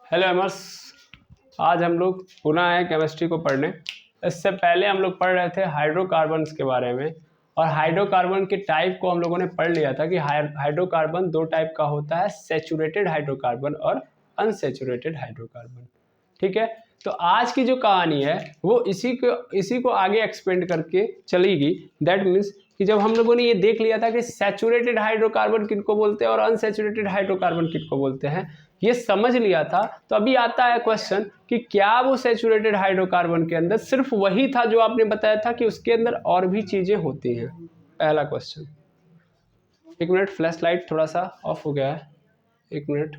Hello एमर्स, आज हम लोग पुनः आए केमिस्ट्री को पढ़ने। इससे पहले हम लोग पढ़ रहे थे हाइड्रोकार्बन्स के बारे में, और हाइड्रोकार्बन के टाइप को हम लोगों ने पढ़ लिया था कि हाइड्रोकार्बन दो टाइप का होता है, सैचुरेटेड हाइड्रोकार्बन और अनसैचुरेटेड हाइड्रोकार्बन। ठीक है, तो आज की जो कहानी है वो इसी को आगे एक्सपेंड करके चलेगी। दैट मीन्स कि जब हम लोगों ने ये देख लिया था कि सैचुरेटेड हाइड्रोकार्बन किनको बोलते हैं और अनसैचुरेटेड हाइड्रोकार्बन किनको बोलते हैं, ये समझ लिया था, तो अभी आता है क्वेश्चन कि क्या वो सैचुरेटेड हाइड्रोकार्बन के अंदर सिर्फ वही था जो आपने बताया था कि उसके अंदर और भी चीजें होती हैं। पहला क्वेश्चन। एक मिनट, फ्लैश लाइट थोड़ा सा ऑफ हो गया है, एक मिनट।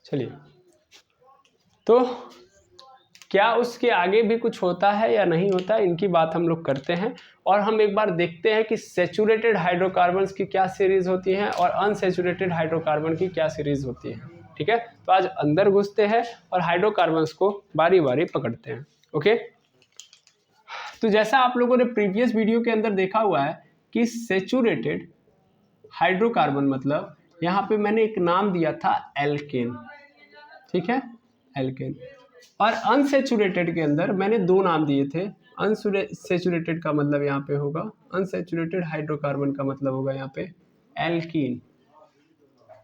चलिए, तो क्या उसके आगे भी कुछ होता है या नहीं होता है, इनकी बात हम लोग करते हैं। और हम एक बार देखते हैं कि सैचुरेटेड हाइड्रोकार्बन्स की क्या सीरीज होती हैं और अनसैचुरेटेड हाइड्रोकार्बन की क्या सीरीज होती है। ठीक है, तो आज अंदर घुसते हैं और हाइड्रोकार्बन्स को बारी बारी पकड़ते हैं। ओके, तो जैसा आप लोगों ने प्रीवियस वीडियो के अंदर देखा हुआ है कि सैचुरेटेड हाइड्रोकार्बन मतलब यहाँ पे मैंने एक नाम दिया था एल्केन। ठीक है, एल्केन। और अनसैचुरेटेड के अंदर मैंने दो नाम दिए थे। अनसैचुरेटेड का मतलब यहाँ पे होगा, अनसैचुरेटेड हाइड्रोकार्बन का मतलब होगा यहाँ पे एल्कीन,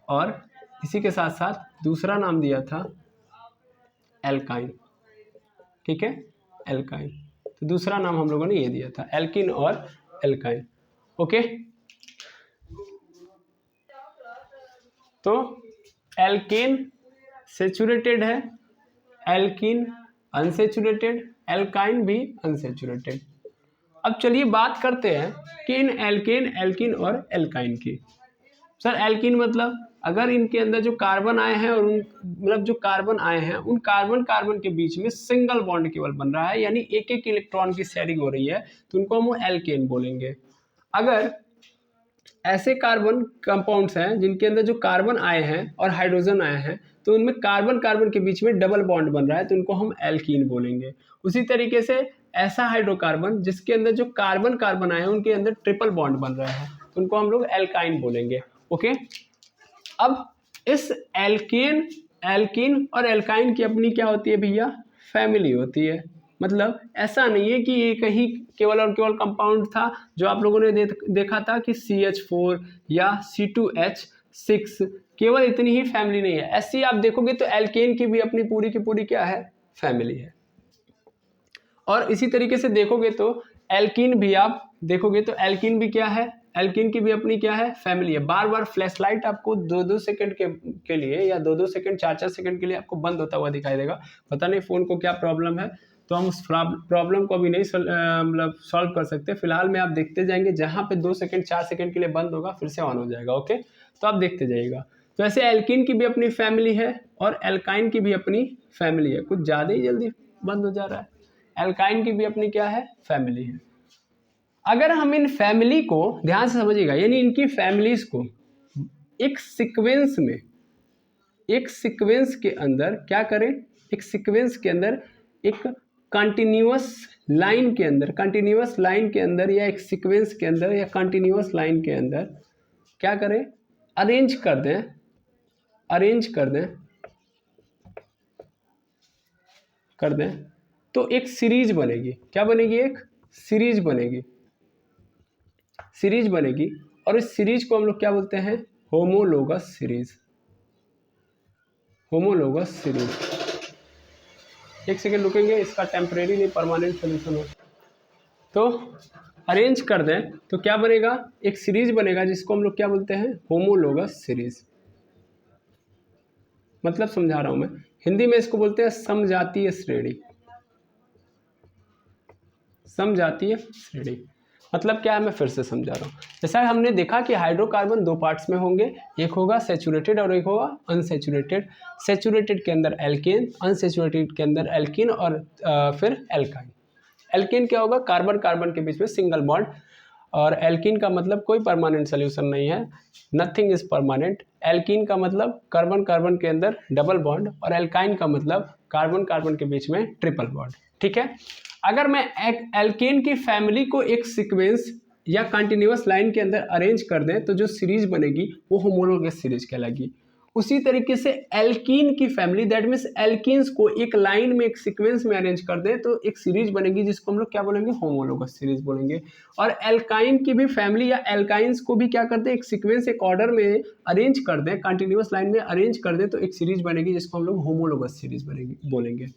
और इसी के साथ साथ दूसरा नाम दिया था एल्काइन। ठीक है, एल्काइन। तो दूसरा नाम हम लोगों ने ये दिया था, एल्कीन और एल्काइन। ओके, तो एल्केन सैचुरेटेड है, एल्कीन अनसैचुरेटेड, एल्काइन भी अनसैचुरेटेड। अब चलिए बात करते हैं कि इन एल्केन, एल्कीन और एल्काइन की। सर एल्कीन मतलब अगर इनके अंदर जो कार्बन आए हैं और उन मतलब जो कार्बन आए हैं उन कार्बन कार्बन के बीच में सिंगल बॉन्ड केवल बन रहा है, यानी एक एक इलेक्ट्रॉन की शेयरिंग हो रही है, तो उनको हम एल्केन बोलेंगे। अगर ऐसे कार्बन कंपाउंड्स हैं जिनके अंदर जो कार्बन आए हैं और हाइड्रोजन आए हैं, तो उनमें कार्बन कार्बन के बीच में डबल बॉन्ड बन रहा है, तो उनको हम एल्कीन बोलेंगे। उसी तरीके से ऐसा हाइड्रोकार्बन जिसके अंदर जो कार्बन कार्बन आए हैं उनके अंदर ट्रिपल बॉन्ड बन रहा है, तो उनको हम लोग एल्काइन बोलेंगे। ओके, अब इस एल्केन, एल्कीन और एल्काइन की अपनी क्या होती है भैया, फैमिली होती है। मतलब ऐसा नहीं है कि ये कहीं केवल और केवल कंपाउंड था जो आप लोगों ने देखा था कि CH4 या C2H6, केवल इतनी ही फैमिली नहीं है। ऐसी आप देखोगे तो एल्केन की भी अपनी पूरी की पूरी क्या है, फैमिली है। और इसी तरीके से देखोगे तो एल्कीन भी आप देखोगे तो एल्कीन भी क्या है, एल्कीन की भी अपनी क्या है, फैमिली है। बार बार फ्लैश लाइट आपको 2-2 सेकंड के लिए या 2-2 सेकंड 4-4 सेकंड के लिए आपको बंद होता हुआ दिखाई देगा। पता नहीं फ़ोन को क्या प्रॉब्लम है, तो हम उस प्रॉब्लम को अभी नहीं मतलब सॉल्व कर सकते। फिलहाल में आप देखते जाएंगे, जहाँ पे 2 सेकंड 4 सेकंड के लिए बंद होगा फिर से ऑन हो जाएगा। ओके, तो आप देखते जाइएगा। तो ऐसे एल्कीन की भी अपनी फैमिली है और एल्काइन की भी अपनी फैमिली है। कुछ ज़्यादा ही जल्दी बंद हो जा रहा है। एल्काइन की भी अपनी क्या है, फैमिली है। अगर हम इन फैमिली को ध्यान से समझिएगा, यानी इनकी फैमिलीज को एक सीक्वेंस में, एक सीक्वेंस के अंदर क्या करें, एक सीक्वेंस के अंदर, एक कंटिन्यूअस लाइन के अंदर, कंटिन्यूअस लाइन के अंदर या एक सीक्वेंस के अंदर या कंटिन्यूअस लाइन के अंदर क्या करें, अरेंज कर दें, अरेंज कर दें, कर दें, तो एक सीरीज बनेगी। क्या बनेगी, एक सीरीज बनेगी, सीरीज बनेगी। और इस सीरीज को हम लोग क्या बोलते हैं, होमोलोगस सीरीज, होमोलोगस सीरीज। एक सेकेंड रुकेंगे, इसका टेम्परेरी नहीं परमानेंट सोल्यूशन हो। तो अरेंज कर दें तो क्या बनेगा, एक सीरीज बनेगा जिसको हम लोग क्या बोलते हैं, होमोलोगस सीरीज। मतलब समझा रहा हूं मैं, हिंदी में इसको बोलते हैं समजातीय श्रेणी, समजातीय श्रेणी। मतलब क्या है, मैं फिर से समझा रहा हूँ। जैसा हमने देखा कि हाइड्रोकार्बन दो पार्ट्स में होंगे, एक होगा सैचुरेटेड और एक होगा अनसैचुरेटेड। सैचुरेटेड के अंदर एल्केन, अनसैचुरेटेड के अंदर एल्कीन और फिर एल्काइन। एल्केन क्या होगा, कार्बन कार्बन के बीच में सिंगल बॉन्ड, और एल्कीन का मतलब कोई परमानेंट सोल्यूशन नहीं है, नथिंग इज परमानेंट। एल्कीन का मतलब कार्बन कार्बन के अंदर डबल बॉन्ड, और एल्काइन का मतलब कार्बन कार्बन के बीच में ट्रिपल बॉन्ड। ठीक है, अगर मैं एल्केन की फैमिली को एक सीक्वेंस या कंटिन्यूअस लाइन के अंदर अरेंज कर दें तो जो सीरीज बनेगी वो होमोलोगस सीरीज कहलाएगी। उसी तरीके से एल्कीन की फैमिली, दैट मीन्स एल्कीन्स को एक लाइन में एक सीक्वेंस में अरेंज कर दें तो एक सीरीज बनेगी जिसको हम लोग क्या बोलेंगे, होमोलोगस सीरीज बोलेंगे। और एल्काइन की भी फैमिली या एल्काइंस को भी क्या कर दें, एक सीक्वेंस एक ऑर्डर में अरेंज कर दें, कंटिन्यूअस लाइन में अरेंज कर दें तो एक सीरीज बनेगी जिसको हम लोग होमोलोगस सीरीज बनेगी बोलेंगे।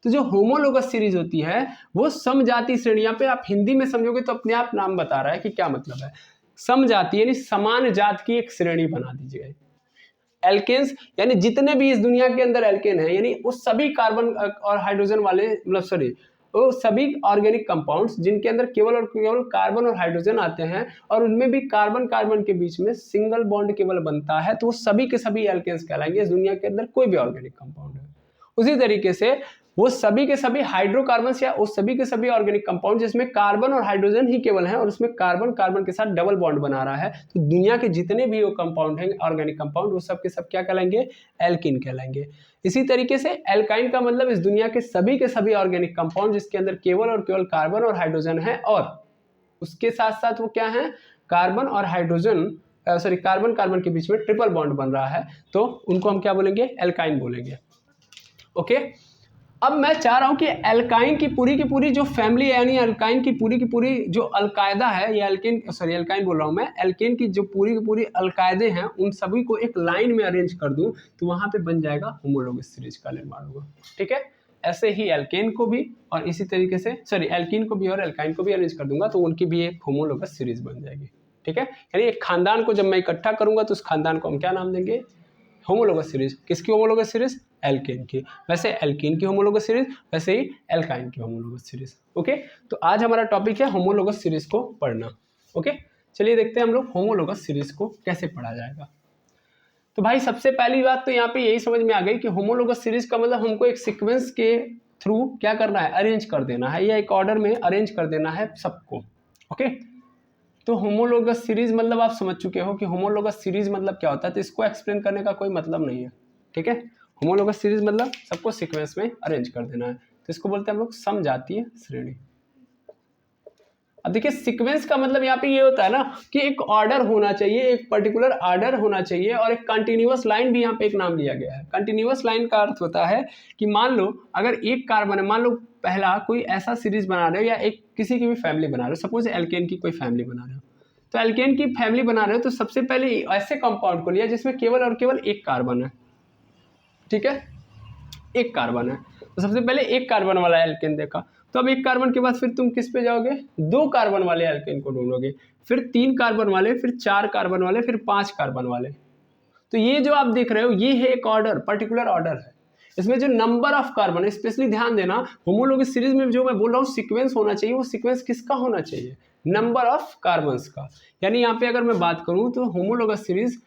तो जो होमोलोगस सीरीज होती है वो समजातीय श्रेणी, यहाँ पे आप हिंदी में समझोगे तो अपने आप नाम बता रहा है कि क्या मतलब है। समजातीय यानी समान जात की एक श्रेणी बना दीजिए। एल्केन्स यानी जितने भी इस दुनिया के अंदर एल्केन है, यानी वो सभी कार्बन और हाइड्रोजन वाले, मतलब सॉरी वो सभी ऑर्गेनिक कंपाउंड्स जिनके अंदर केवल और केवल कार्बन और हाइड्रोजन आते हैं और उनमें भी कार्बन कार्बन के बीच में सिंगल बॉन्ड केवल बनता है, तो वो सभी के सभी एल्केन्स कहलाएंगे इस दुनिया के अंदर कोई भी ऑर्गेनिक कंपाउंड है। उसी तरीके से वो सभी के सभी हाइड्रोकार्बन्स या वो सभी के सभी ऑर्गेनिक कंपाउंड जिसमें कार्बन और हाइड्रोजन ही केवल है और उसमें कार्बन कार्बन के साथ डबल बॉन्ड बना रहा है, तो दुनिया के जितने भी वो कंपाउंड हैं ऑर्गेनिक कंपाउंड वो सब के सब क्या कहलाएंगे, एल्कीन कहलाएंगे। इसी तरीके से एल्काइन का मतलब इस दुनिया के सभी ऑर्गेनिक कंपाउंड जिसके अंदर केवल और केवल कार्बन और हाइड्रोजन है और उसके साथ साथ वो क्या है, कार्बन और हाइड्रोजन कार्बन कार्बन के बीच में ट्रिपल बॉन्ड बन रहा है, तो उनको हम क्या बोलेंगे, एल्काइन बोलेंगे। ओके, अब मैं चाह रहा हूं कि एल्काइन की पूरी जो फैमिली है, यानी एल्काइन की पूरी जो अलकायदा है, ये एल्काइन बोल रहा हूं मैं, एल्केन की जो पूरी अलकायदे हैं उन सभी को एक लाइन में अरेंज कर दूं तो वहां पे बन जाएगा होमोलोगस सीरीज का निर्माण होगा। ठीक है, ऐसे ही एल्केन को भी और इसी तरीके से एल्कीन को भी और एल्काइन को भी अरेंज कर दूंगा तो उनकी भी एक होमोलोगस सीरीज बन जाएगी। ठीक है, यानी एक खानदान को जब मैं इकट्ठा करूंगा तो उस खानदान को हम क्या नाम देंगे, होमोलोगस सीरीज। किसकी होमोलोगस सीरीज, एल्केन की। वैसे एल्कीन की होमोलोगस सीरीज, वैसे ही एल्काइन की होमोलोगस सीरीज। ओके, तो आज हमारा टॉपिक है होमोलोगस सीरीज को पढ़ना। ओके, चलिए देखते हैं हम लोग होमोलोगस सीरीज को कैसे पढ़ा जाएगा। तो भाई सबसे पहली बात तो यहाँ पे यही समझ में आ गई कि होमोलोगस सीरीज का मतलब हमको एक सीक्वेंस के थ्रू क्या करना है, अरेंज कर देना है या एक ऑर्डर में अरेंज कर देना है सबको। ओके, तो होमोलोगस सीरीज मतलब आप समझ चुके हो कि होमोलोगस सीरीज मतलब क्या होता है, तो इसको एक्सप्लेन करने का कोई मतलब नहीं है। ठीक है, होमोलोगस सीरीज मतलब सबको सीक्वेंस में अरेंज कर देना है, तो इसको बोलते हैं हम लोग समजातीय श्रेणी। अब देखिए सीक्वेंस का मतलब यहाँ पे ये होता है ना कि एक ऑर्डर होना चाहिए, एक पर्टिकुलर ऑर्डर होना चाहिए और एक कंटिन्यूअस लाइन भी यहाँ पे एक नाम लिया गया है। कंटिन्यूअस लाइन का अर्थ होता है कि मान लो अगर एक कार्बन है, मान लो पहला कोई ऐसा सीरीज बना रहे हो या एक किसी की भी फैमिली बना रहे हो, सपोज एल्केन की कोई फैमिली बना रहे हो, तो एल्केन की फैमिली बना रहे हो तो सबसे पहले ऐसे कंपाउंड को लिया जिसमें केवल और केवल एक कार्बन है। ठीक है, एक कार्बन है, तो सबसे पहले एक कार्बन वाला एल्केन देखा, तो अब एक कार्बन के बाद फिर तुम किस पे जाओगे, दो कार्बन वाले एल्केन को ढूंढोगे, फिर तीन कार्बन वाले, फिर चार कार्बन वाले, फिर पांच कार्बन वाले। तो ये जो आप देख रहे हो ये है एक ऑर्डर, पर्टिकुलर ऑर्डर है। इसमें जो नंबर ऑफ कार्बन है, स्पेशली ध्यान देना, होमोलोगस सीरीज में जो मैं बोल रहा हूँ सीक्वेंस होना चाहिए, वो सीक्वेंस किसका होना चाहिए, नंबर ऑफ कार्बन्स का। यानी यहाँ पे अगर मैं बात करूँ तो होमोलोगस सीरीज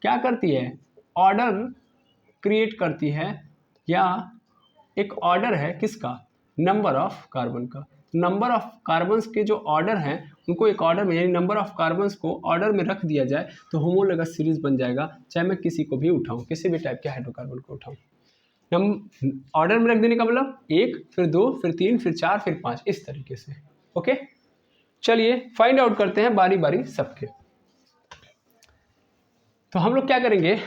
क्या करती है, ऑर्डर क्रिएट करती है, या एक ऑर्डर है किसका, नंबर ऑफ कार्बन का। नंबर ऑफ कार्बन्स के जो ऑर्डर हैं उनको एक ऑर्डर में, यानी नंबर ऑफ कार्बन्स को ऑर्डर में रख दिया जाए तो होमोलोगस सीरीज बन जाएगा। चाहे मैं किसी को भी उठाऊं, किसी भी टाइप के हाइड्रोकार्बन को उठाऊं, हम ऑर्डर में रख देने का मतलब एक, फिर दो, फिर तीन, फिर चार, फिर पांच, इस तरीके से। ओके, चलिए फाइंड आउट करते हैं बारी बारी सबके। तो हम लोग क्या करेंगे,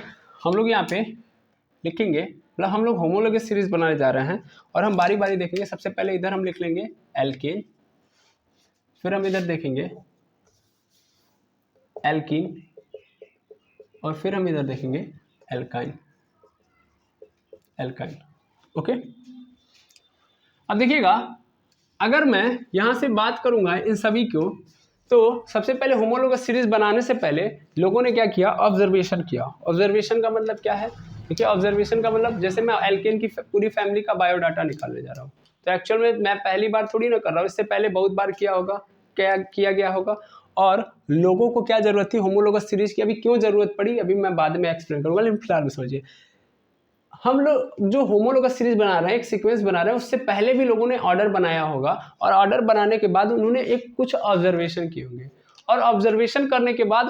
हम लोग यहाँ पे लिखेंगे, मतलब हम लोग होमोलोगस सीरीज बनाने जा रहे हैं और हम बारी बारी देखेंगे। सबसे पहले इधर हम लिख लेंगे एल्केन, फिर हम इधर देखेंगे एल्कीन और फिर हम इधर देखेंगे एल्काइन। ओके, अब देखिएगा अगर मैं यहां से बात करूंगा इन सभी को, तो सबसे पहले होमोलोगस सीरीज बनाने से पहले लोगों ने क्या किया, ऑब्जर्वेशन किया। ऑब्जर्वेशन का मतलब क्या है, देखिए ऑब्जर्वेशन का मतलब जैसे मैं एल्केन की पूरी फैमिली का बायोडाटा निकालने जा रहा हूँ, तो एक्चुअल में मैं पहली बार थोड़ी ना कर रहा हूँ, इससे पहले बहुत बार किया होगा, क्या किया गया होगा, और लोगों को क्या जरूरत थी होमोलोगस सीरीज की, अभी क्यों जरूरत पड़ी अभी मैं बाद में एक्सप्लेन करूंगा, लेकिन फिलहाल में समझिए हम लोग जो होमोलोगस सीरीज बना रहे हैं, एक सीक्वेंस बना रहे हैं, उससे पहले भी लोगों ने ऑर्डर बनाया होगा और ऑर्डर बनाने के बाद उन्होंने एक कुछ ऑब्जर्वेशन किए होंगे और ऑब्जर्वेशन करने के बाद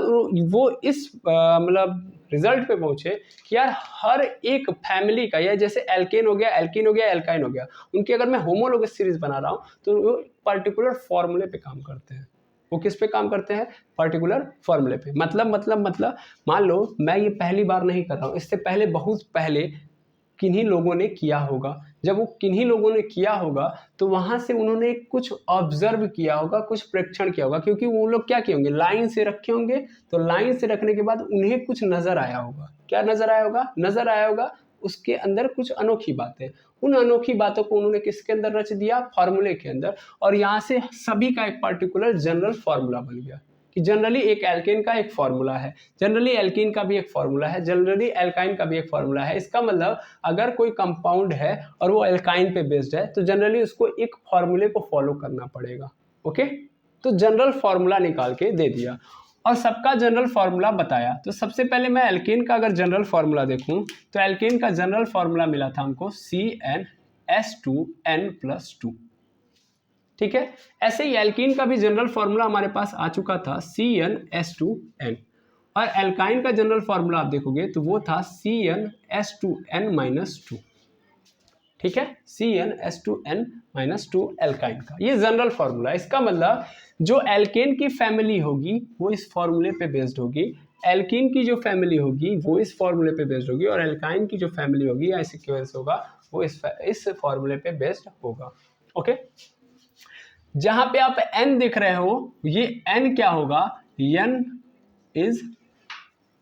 वो इस मतलब रिजल्ट पे पहुंचे कि यार हर एक फैमिली का, या जैसे एल्केन हो गया, एल्कीन हो गया, एल्काइन हो गया, उनकी अगर मैं होमोलोगस सीरीज बना रहा हूँ तो वो पर्टिकुलर फॉर्मूले पे काम करते हैं। वो किस पे काम करते हैं, पर्टिकुलर फॉर्मूले पे। मतलब मान लो मैं ये पहली बार नहीं कर रहा हूँ, इससे पहले बहुत पहले किन्हीं लोगों ने किया होगा। जब वो किन्हीं लोगों ने किया होगा तो वहां से उन्होंने कुछ ऑब्जर्व किया होगा, कुछ प्रेक्षण किया होगा, क्योंकि वो लोग क्या किए होंगे, लाइन से रखे होंगे। तो लाइन से रखने के बाद उन्हें कुछ नजर आया होगा। क्या नजर आया होगा, नजर आया होगा उसके अंदर कुछ अनोखी बातें। उन अनोखी बातों को उन्होंने किसके अंदर रच दिया, फॉर्मूले के अंदर। और यहाँ से सभी का एक पर्टिकुलर जनरल फॉर्मूला बन गया कि जनरली एक एल्केन का एक फॉर्मूला है, जनरली एल्कीन का भी एक फॉर्मूला है, जनरली एल्काइन का भी एक फॉर्मूला है। इसका मतलब अगर कोई कंपाउंड है और वो एल्काइन पे बेस्ड है तो जनरली उसको एक फॉर्मूले को फॉलो करना पड़ेगा। ओके, तो जनरल फॉर्मूला निकाल के दे दिया और सबका जनरल फॉर्मूला बताया। तो सबसे पहले मैं एल्केन का अगर जनरल फॉर्मूला देखूं तो एल्केन का जनरल फॉर्मूला मिला था हमको CnS2n+2। ठीक है, ऐसे ही एल्कीन का भी जनरल फॉर्मूला हमारे पास आ चुका था CnS2n। और एल्काइन का जनरल फॉर्मूला आप देखोगे तो वो था CnS2n-2। ठीक है, CnS2n-2 एल्काइन का ये जनरल फॉर्मूला। इसका मतलब जो एल्केन की फैमिली होगी वो इस फॉर्मूले पे बेस्ड होगी, एल्कीन की जो फैमिली होगी वो इस फॉर्मूले पे बेस्ड होगी, और एल्काइन की जो फैमिली होगी या सीक्वेंस होगा वो इस फॉर्मूले पे बेस्ड होगा। ओके, जहां पे आप n देख रहे हो ये n क्या होगा, n is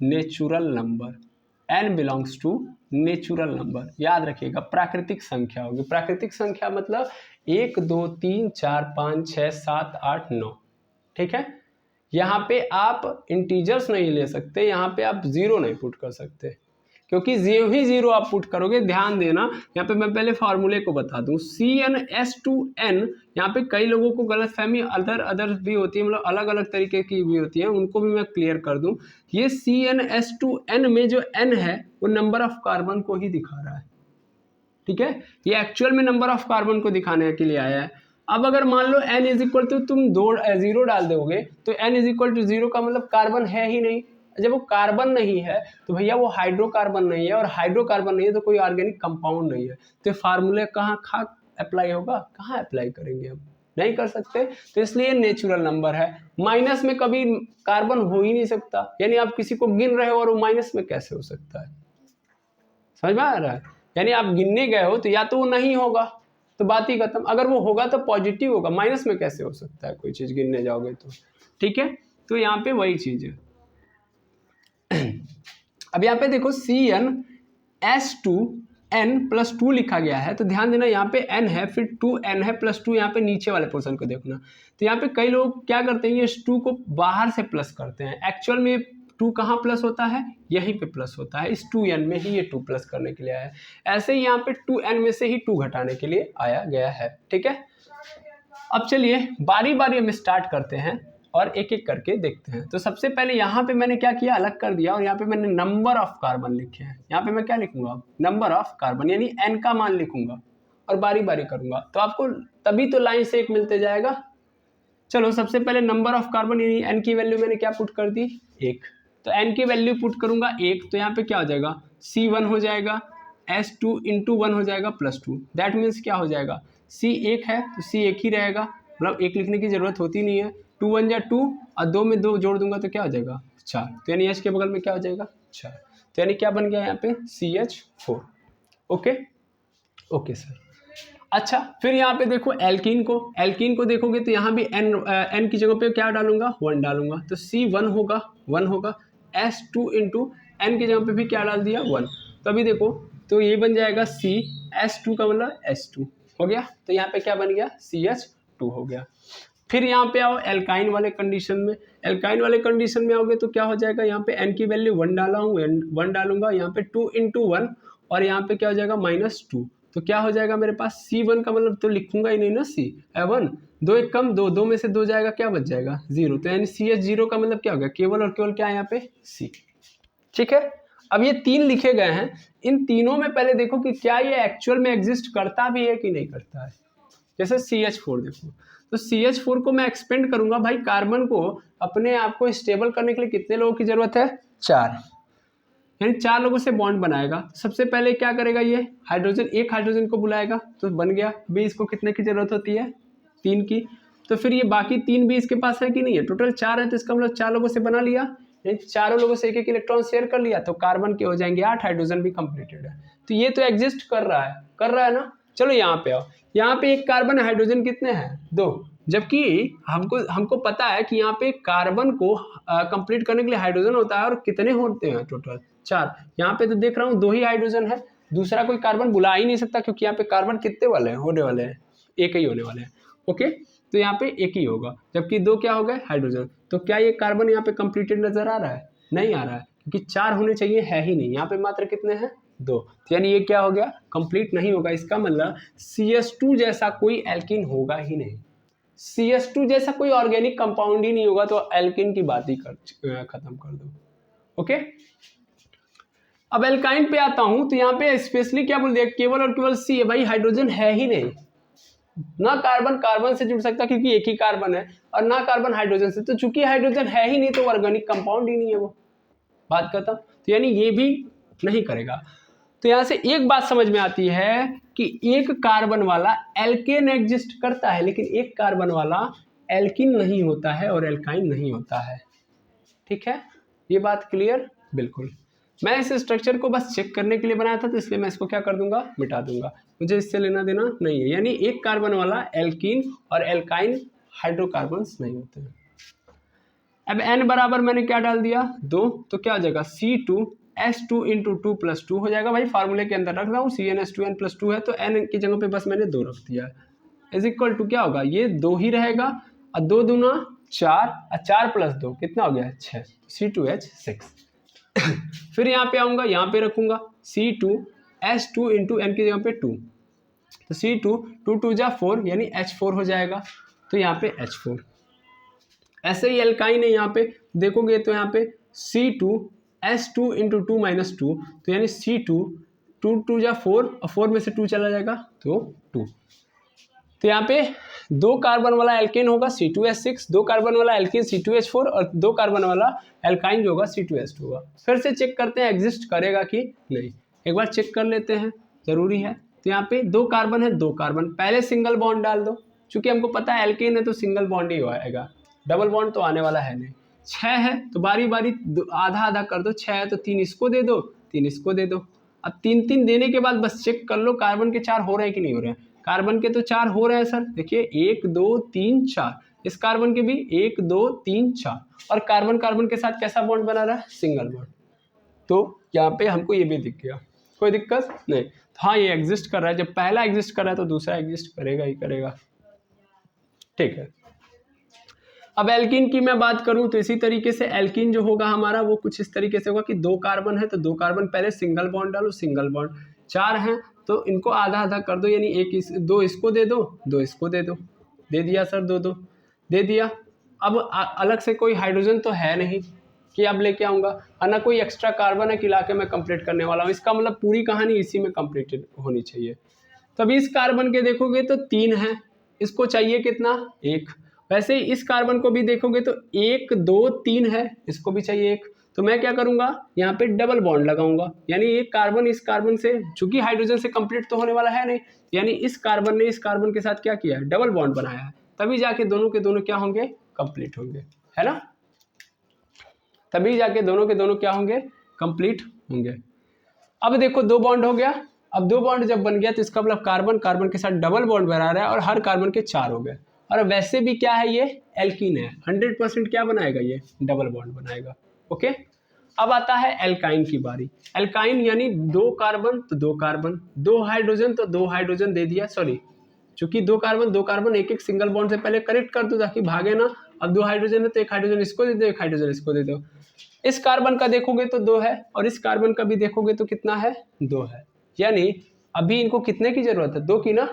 natural number, n belongs to natural number. याद रखिएगा प्राकृतिक संख्या होगी। प्राकृतिक संख्या मतलब 1 2 3 4 5 6 7 8 9। ठीक है, यहाँ पे आप इंटीजर्स नहीं ले सकते, यहाँ पे आप जीरो नहीं पुट कर सकते, क्योंकि जीरो ही जीरो आप पुट करोगे। ध्यान देना, यहाँ पे मैं पहले फार्मूले को बता दूं, CnS2n। यहाँ पे कई लोगों को गलतफहमी अदर भी होती है, मतलब अलग अलग तरीके की भी होती है, उनको भी मैं क्लियर कर दूं। ये CnS2n में जो n है वो नंबर ऑफ कार्बन को ही दिखा रहा है। ठीक है, ये एक्चुअल में नंबर ऑफ कार्बन को दिखाने के लिए आया है। अब अगर मान लो n इज इक्वल टू तुम जीरो डाल दोगे तो n is equal to zero का मतलब कार्बन है ही नहीं। जब वो कार्बन नहीं है तो भैया वो हाइड्रोकार्बन नहीं है, और हाइड्रोकार्बन नहीं है तो कोई ऑर्गेनिक कंपाउंड नहीं है। तो फार्मूले कहाँ अप्लाई होगा, कहाँ अप्लाई करेंगे हम, नहीं कर सकते। तो इसलिए नेचुरल नंबर है। माइनस में कभी कार्बन हो ही नहीं सकता, यानी आप किसी को गिन रहे हो और वो माइनस में कैसे हो सकता है, समझ में आ रहा है। यानी आप गिनने गए हो तो या तो वो नहीं होगा तो बात ही खत्म, अगर वो होगा तो पॉजिटिव होगा, माइनस में कैसे हो सकता है कोई चीज गिनने जाओगे तो। ठीक है, तो यहाँ पे वही चीज है। अब यहाँ पे देखो CnS2n+2 लिखा गया है, तो ध्यान देना यहाँ पे n है, फिर 2n है प्लस 2, यहाँ पे नीचे वाले पोर्शन को देखना। तो यहाँ पे कई लोग क्या करते हैं, ये 2 को बाहर से प्लस करते हैं, एक्चुअल में 2 कहाँ प्लस होता है, यहीं पे प्लस होता है, इस 2n में ही ये 2 प्लस करने के लिए आया है। ऐसे ही यहाँ पे 2n में से ही 2 घटाने के लिए आया गया है। ठीक है, अब चलिए बारी बारी हम स्टार्ट करते हैं और एक एक करके देखते हैं। तो सबसे पहले यहाँ पे मैंने क्या किया, अलग कर दिया, और यहाँ पे मैंने नंबर ऑफ कार्बन लिखे हैं। यहाँ पे मैं क्या लिखूंगा, नंबर ऑफ कार्बन, यानी n का मान लिखूंगा और बारी बारी करूंगा, तो आपको तभी तो लाइन से एक मिलते जाएगा। चलो सबसे पहले नंबर ऑफ कार्बन, यानी n की वैल्यू मैंने क्या पुट कर दी, 1। तो n की वैल्यू पुट करूंगा 1, तो यहाँ पे क्या हो जाएगा, C1 हो जाएगा, S2 × 1 हो जाएगा +2। दैट मीन्स क्या हो जाएगा, C 1 है तो C 1 ही रहेगा, मतलब 1 लिखने की जरूरत होती नहीं है। 2 1 जा 2 और 2 में 2 जोड़ दूंगा तो क्या हो जाएगा 4, तो यानी H के बगल में क्या हो जाएगा 4। तो यानी क्या बन गया यहाँ पे CH4। Okay okay sir. अच्छा, फिर यहाँ पे देखो एल्कीन को देखोगे तो यहाँ भी n की जगह पे क्या डालूंगा, 1 डालूंगा, तो C1 होगा 1 होगा, S2 × n की जगह पे भी क्या डाल दिया 1। तो अभी देखो तो ये बन जाएगा C, S2 का मतलब S2 हो गया, तो यहाँ पे क्या बन गया CH2 हो गया। फिर यहाँ पे आओ एल्काइन वाले कंडीशन में, एल्काइन वाले कंडीशन में आओगे तो क्या हो जाएगा, यहाँ पे n की वैल्यू 1 डाला हूँ, 1 डालूंगा, यहाँ पे 2 × 1 और यहाँ पे क्या हो जाएगा -2। तो क्या हो जाएगा मेरे पास C1 का मतलब तो लिखूंगा ही नहीं ना C1, 2 1 कम 2, 2 में से 2 जाएगा, क्या बच जाएगा 0। तो यानी CH0 का मतलब क्या हो गया, केवल और केवल क्या है यहाँ पे C। ठीक है, अब ये 3 लिखे गए हैं, इन तीनों में पहले देखो कि क्या ये एक्चुअल में एग्जिस्ट करता भी है कि नहीं करता है। जैसे CH4 देखो, तो CH4 को मैं एक्सपेंड करूंगा, भाई कार्बन को अपने आप को स्टेबल करने के लिए कितने लोगों की जरूरत है, 4, यानी 4 लोगों से बॉन्ड बनाएगा। सबसे पहले क्या करेगा, ये हाइड्रोजन, एक हाइड्रोजन को बुलाएगा तो बन गया। अभी इसको कितने की जरूरत होती है, 3 की। तो फिर ये बाकी 3 भी इसके पास है कि नहीं है, टोटल 4 है, तो इसका मतलब 4 लोगों से बना लिया, चारों लोगों से एक इलेक्ट्रॉन शेयर कर लिया, तो कार्बन के हो जाएंगे 8, हाइड्रोजन भी कंप्लीटेड है। तो ये तो एग्जिस्ट कर रहा है ना। चलो यहाँ पे आओ, यहाँ पे एक कार्बन हाइड्रोजन कितने हैं, 2, जबकि हमको पता है कि यहाँ पे कार्बन को कंप्लीट करने के लिए हाइड्रोजन होता है, और कितने होते हैं टोटल 4। यहाँ पे तो देख रहा हूँ 2 ही हाइड्रोजन है, दूसरा कोई कार्बन बुला ही नहीं सकता, क्योंकि यहाँ पे कार्बन कितने वाले हैं, होने वाले हैं, एक ही होने वाले हैं। ओके, तो यहाँ पे एक ही होगा, जबकि 2 क्या हो गए, हाइड्रोजन। तो क्या ये कार्बन यहाँ पे कंप्लीटेड नजर आ रहा है, नहीं आ रहा है, क्योंकि 4 होने चाहिए, है ही नहीं, यहाँ पे मात्र कितने हैं, 2। तो यानी ये क्या हो गया, कंप्लीट नहीं होगा। इसका मतलब CH2 जैसा कोई एल्कीन होगा ही नहीं, CH2 जैसा कोई ऑर्गेनिक कंपाउंड ही नहीं होगा, तो एल्कीन की बात ही खत्म कर दो। ओके, अब एल्काइन पे आता हूं, तो यहाँ पे स्पेशली क्या बोल दिया, केवल और केवल C है भाई, हाइड्रोजन है ही नहीं, ना कार्बन कार्बन से जुड़ सकता क्योंकि एक ही कार्बन है, और ना कार्बन हाइड्रोजन से, तो चूंकि हाइड्रोजन है ही नहीं तो ऑर्गेनिक कंपाउंड ही नहीं है वो, बात खत्म। तो यानी ये भी नहीं करेगा। तो यहां से एक बात समझ में आती है कि एक कार्बन वाला एल्केन एग्जिस्ट करता है, लेकिन एक कार्बन वाला एल्किन नहीं होता है और एल्काइन नहीं होता है। ठीक है, ये बात क्लियर, बिल्कुल। मैं इस स्ट्रक्चर को बस चेक करने के लिए बनाया था, तो इसलिए मैं इसको क्या कर दूंगा, मिटा दूंगा, मुझे इससे लेना देना नहीं है। यानी एक कार्बन वाला एल्कीन और एल्काइन हाइड्रोकार्बन्स नहीं होते हैं। अब n बराबर मैंने क्या डाल दिया, 2, तो क्या हो जाएगा, C2H2 इंटू 2 प्लस 2 हो जाएगा। भाई फार्मूले के अंदर रख रहा हूँ, CnH2n प्लस 2 है, तो n की जगह पे बस मैंने 2 रख दिया, इज इक्वल टू क्या होगा, ये 2 ही रहेगा, और 2 दूना 4, और 4 प्लस 2 कितना हो गया, 6, C2H6। फिर यहाँ पे आऊंगा, यहाँ पे रखूंगा C2H2 इंटू n की जगह पे 2, तो C2 2 2 जा 4 यानी H4 हो जाएगा, तो यहाँ पे H4। ऐसे ही एल्काइन है, यहाँ पे देखोगे तो यहाँ पे C2H2 इंटू 2 माइनस 2, तो यानी C2 2 2 जा 4, और 4 में से 2 चला जाएगा तो 2। तो यहाँ पे 2 कार्बन वाला एल्केन होगा C2H6, 2 कार्बन वाला एल्केन C2H4, और 2 कार्बन वाला एल्काइन जो होगा C2H2 होगा। फिर से चेक करते हैं एग्जिस्ट करेगा कि नहीं, एक बार चेक कर लेते हैं, जरूरी है। तो यहाँ पे 2 कार्बन है, 2 कार्बन, पहले सिंगल बॉन्ड डाल दो, चूंकि हमको पता है एल्केन है तो सिंगल बॉन्ड ही आएगा, डबल बॉन्ड तो आने वाला है नहीं। 6 है तो बारी बारी आधा आधा कर दो, 6 है तो 3 इसको दे दो, 3 इसको दे दो। अब 3 3 देने के बाद बस चेक कर लो कार्बन के 4 हो रहे हैं कि नहीं हो रहे हैं। कार्बन के तो 4 हो रहे हैं सर, देखिए 1 2 3 4, इस कार्बन के भी 1 2 3 4, और कार्बन कार्बन के साथ कैसा बॉन्ड बना रहा है, सिंगल बॉन्ड। तो यहाँ पे हमको ये भी दिख गया, कोई दिक्कत नहीं। हाँ ये एग्जिस्ट कर रहा है, जब पहला एग्जिस्ट कर रहा है तो दूसरा एग्जिस्ट करेगा ही करेगा। ठीक है, अब एल्कीन की मैं बात करूं तो इसी तरीके से एल्कीन जो होगा हमारा वो कुछ इस तरीके से होगा कि 2 कार्बन है तो 2 कार्बन पहले सिंगल बॉन्ड डालो, सिंगल बॉन्ड, 4 हैं तो इनको आधा आधा कर दो, यानी 2 इसको दे दो, 2 इसको दे दो, दे दिया सर, 2 2 दे दिया। अब अलग से कोई हाइड्रोजन तो है नहीं कि अब लेके आऊँगा, और ना कोई एक्स्ट्रा कार्बन है कि लाके मैं कंप्लीट करने वाला हूँ। इसका मतलब पूरी कहानी इसी में कंप्लीटेड होनी चाहिए। तब इस कार्बन के देखोगे तो 3 है, इसको चाहिए कितना, 1। वैसे ही इस कार्बन को भी देखोगे तो 1 2 3 है, इसको भी चाहिए 1। तो मैं क्या करूंगा, यहाँ पे डबल बॉन्ड लगाऊंगा, यानी एक कार्बन इस कार्बन से, चूंकि हाइड्रोजन से कंप्लीट तो होने वाला है नहीं, यानी इस कार्बन ने इस कार्बन के साथ क्या किया है, डबल बॉन्ड बनाया है, तभी जाके दोनों के दोनों क्या होंगे, कंप्लीट होंगे, है ना, तभी जाके दोनों के दोनों क्या होंगे, कंप्लीट होंगे। अब देखो 2 बॉन्ड हो गया, अब 2 बॉन्ड जब बन गया तो इसका मतलब कार्बन कार्बन के साथ डबल बॉन्ड बना रहा है, और हर कार्बन के 4 हो गए, और वैसे भी क्या है, ये एल्कीन है, 100% क्या बनाएगा, ये डबल बॉन्ड बनाएगा। ओके, अब आता है एल्काइन की बारी। एल्काइन यानी 2 कार्बन तो 2 कार्बन, 2 हाइड्रोजन तो 2 हाइड्रोजन दे दिया, सॉरी चूंकि 2 कार्बन एक एक सिंगल बॉन्ड से पहले करेक्ट कर दो ताकि भागे ना। अब 2 हाइड्रोजन है तो 1 हाइड्रोजन इसको दे दो, 1 हाइड्रोजन इसको दे दो। इस कार्बन का देखोगे तो 2 है, और इस कार्बन का भी देखोगे तो कितना है, 2 है, यानी अभी इनको कितने की जरूरत है, 2 की ना,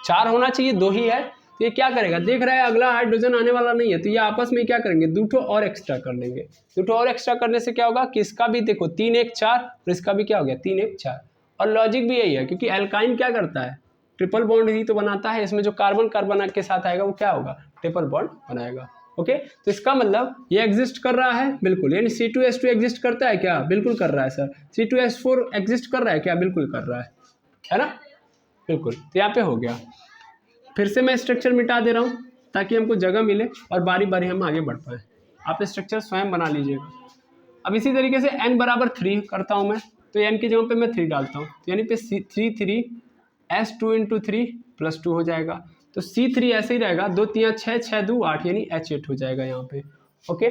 4 होना चाहिए, 2 ही है। तो ये क्या करेगा, देख रहा है अगला हाइड्रोजन आने वाला नहीं है, तो ये आपस में क्या करेंगे, 2 और एक्स्ट्रा कर लेंगे। 2 और एक्स्ट्रा करने से क्या होगा कि इसका भी देखो 3 1 4, और इसका भी क्या हो गया 3 1 4। और लॉजिक भी यही है, क्योंकि एल्काइन क्या करता है, ट्रिपल बॉन्ड ही तो बनाता है, इसमें जो कार्बन कार्बन के साथ आएगा वो क्या होगा, ट्रिपल बॉन्ड बनाएगा। ओके, तो इसका मतलब ये एग्जिस्ट कर रहा है, बिल्कुल, यानी C2H2 एग्जिस्ट करता है क्या, बिल्कुल कर रहा है सर। C2H4 एग्जिस्ट कर रहा है क्या, बिल्कुल कर रहा है ना, बिल्कुल। तो यहाँ पे हो गया, फिर से मैं स्ट्रक्चर मिटा दे रहा हूँ, ताकि हमको जगह मिले और बारी बारी हम आगे बढ़ पाए। आप स्ट्रक्चर स्वयं बना लीजिएगा। अब इसी तरीके से n बराबर 3 करता हूँ मैं, तो n की जगह पे मैं 3 डालता हूँ, तो यानी पे 3 S2 × 3 + 2 हो जाएगा। तो C3 ऐसे ही रहेगा, 2 3 6 6 2 8 यानी H8 हो जाएगा यहाँ पे। ओके,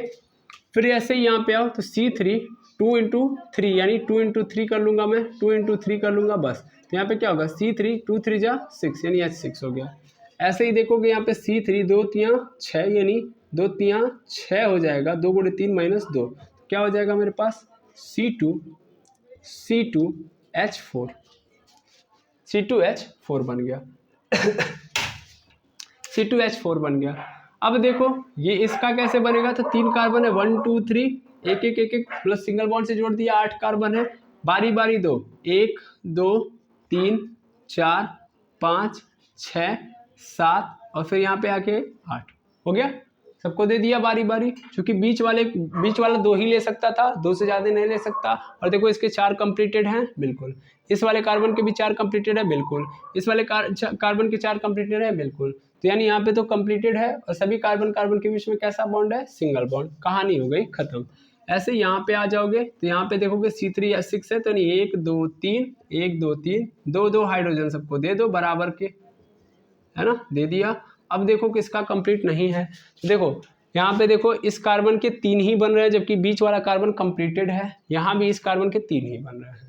फिर ऐसे ही यहाँ पे आओ तो C3 2 × 3 यानी 2 × 3 कर लूँगा मैं, 2 × 3 कर लूँगा बस। तो यहाँ पे क्या होगा C3 2 3 जा 6 यानी H6 हो गया। ऐसे ही देखोगे यहाँ पे C3 2 3 6 यानी 2 3 6 हो जाएगा, 2 × 3 - 2 क्या हो जाएगा मेरे पास C2H4 बन गया। C2H4 बन गया। अब देखो ये इसका कैसे बनेगा, तो 3 कार्बन है, 1 2 3 एक एक एक एक प्लस सिंगल बॉन्ड से जोड़ दिया, 8 कार्बन है, बारी बारी दो, 1 2 3 4 5 6 7 और फिर यहाँ पे आके 8 हो गया। सबको दे दिया बारी बारी, क्योंकि बीच वाला 2 ही ले सकता था, 2 से ज़्यादा नहीं ले सकता। और देखो इसके 4 कंप्लीटेड हैं, बिल्कुल। इस वाले कार्बन के भी 4 कंप्लीटेड है, बिल्कुल। इस वाले कार्बन के 4 कंप्लीटेड है, बिल्कुल। तो यानी यहाँ पे तो कंप्लीटेड है और सभी कार्बन के बीच में कैसा बॉन्ड है, सिंगल बॉन्ड। कहानी हो गई खत्म। ऐसे यहाँ पे आ जाओगे तो यहाँ पे देखोगे C3H6 है, तो यानी 1 2 3 1 2 3 2 2 हाइड्रोजन सबको दे दो बराबर के, है ना, दे दिया। अब देखो किसका कंप्लीट नहीं है, तो देखो यहाँ पे देखो इस कार्बन के 3 ही बन रहे हैं, जबकि बीच वाला कार्बन कंप्लीटेड है। यहाँ भी इस कार्बन के 3 ही बन रहे हैं।